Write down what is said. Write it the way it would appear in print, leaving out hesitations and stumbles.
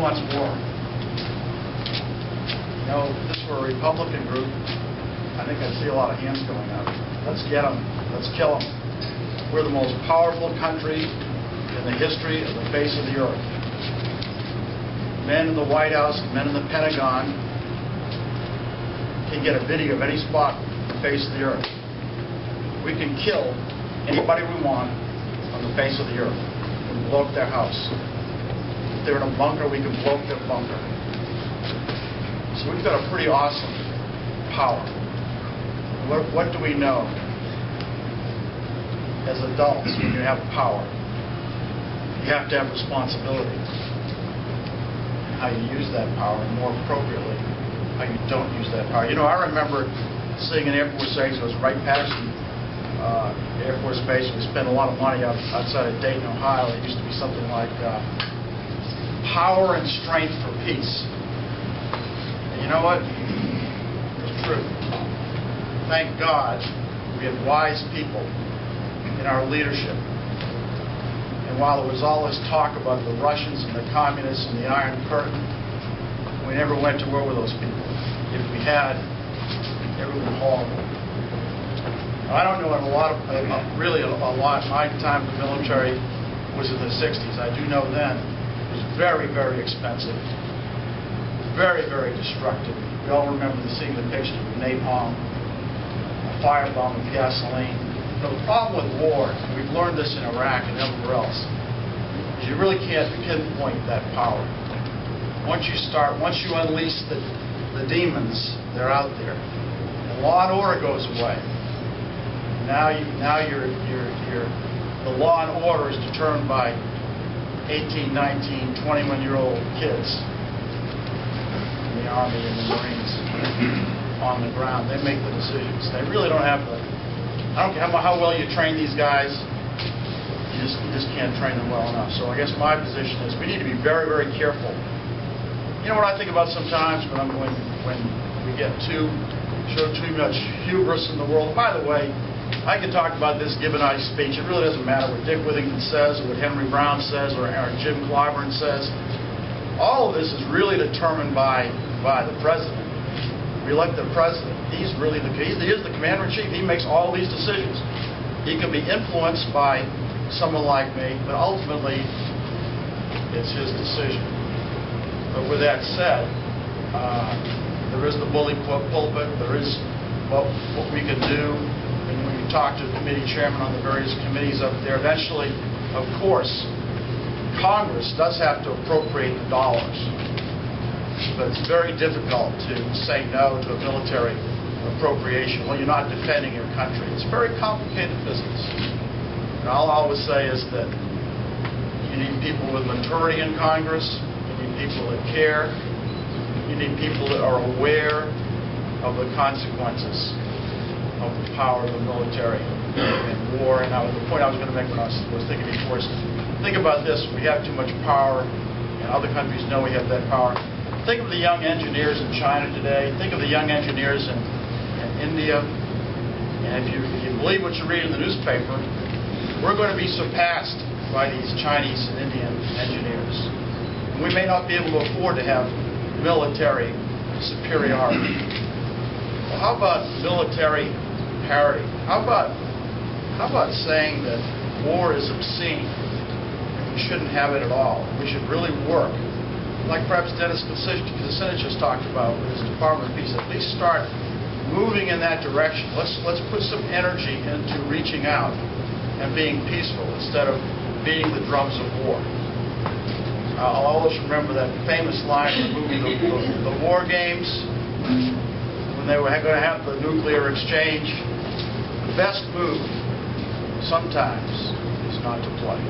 wants war? You know, if this were a Republican group, I think I'd see a lot of hands going up. Let's get them. Let's kill them. We're the most powerful country in the history of the face of the earth. Men in the White House, men in the Pentagon can get a video of any spot on the face of the earth. We can kill anybody we want on the face of the earth. We can blow up their house. If they're in a bunker, we can blow up their bunker. So we've got a pretty awesome power. What do we know? As adults, when you have power, you have to have responsibility. How you use that power, and more appropriately, how you don't use that power. You know, I remember seeing an Air Force Base. It was right past Air Force Base. We spent a lot of money outside of Dayton, Ohio. It used to be something like power and strength for peace. And you know what? It's true. Thank God we have wise people in our leadership. And while there was all this talk about the Russians and the communists and the Iron Curtain, we never went to war with those people. If we had, it would be horrible. Now, I don't know really a lot. My time in the military was in the 60s. I do know then it was very, very expensive, very, very destructive. We all remember seeing the pictures of napalm, a firebomb with gasoline. The problem with war, and we've learned this in Iraq and everywhere else, is you really can't pinpoint that power. Once you unleash the demons, they're out there. And law and order goes away. Now the law and order is determined by 18, 19, 21-year-old kids in the Army and the Marines on the ground. They make the decisions. They really don't have the... I don't care how well you train these guys, you just can't train them well enough. So I guess my position is we need to be very, very careful. You know what I think about sometimes when we get show too much hubris in the world? By the way, I can talk about this, give a nice speech. It really doesn't matter what Dick Withington says or what Henry Brown says or Jim Clyburn says. All of this is really determined by the president. We elect the president. He is the commander-in-chief. He makes all these decisions. He can be influenced by someone like me, but ultimately it's his decision. But with that said, there is the bully pulpit. There is what we can do. And when we talk to the committee chairman on the various committees up there, eventually, of course, Congress does have to appropriate the dollars. But it's very difficult to say no to a military appropriation when you're not defending your country. It's a very complicated business. And all I always say is that you need people with maturity in Congress, you need people that care, you need people that are aware of the consequences of the power of the military in war. And the point I was going to make when I was thinking before is, think about this. We have too much power, and other countries know we have that power. Think of the young engineers in China today. Think of the young engineers in India. And if you believe what you read in the newspaper, we're going to be surpassed by these Chinese and Indian engineers. And we may not be able to afford to have military superiority. Well, how about military parity? How about saying that war is obscene and we shouldn't have it at all? We should really work, like perhaps Dennis Kucinich just talked about with his Department of Peace, at least start moving in that direction. Let's put some energy into reaching out and being peaceful instead of beating the drums of war. I'll always remember that famous line in the movie The War Games, when they were going to have the nuclear exchange. The best move sometimes is not to play.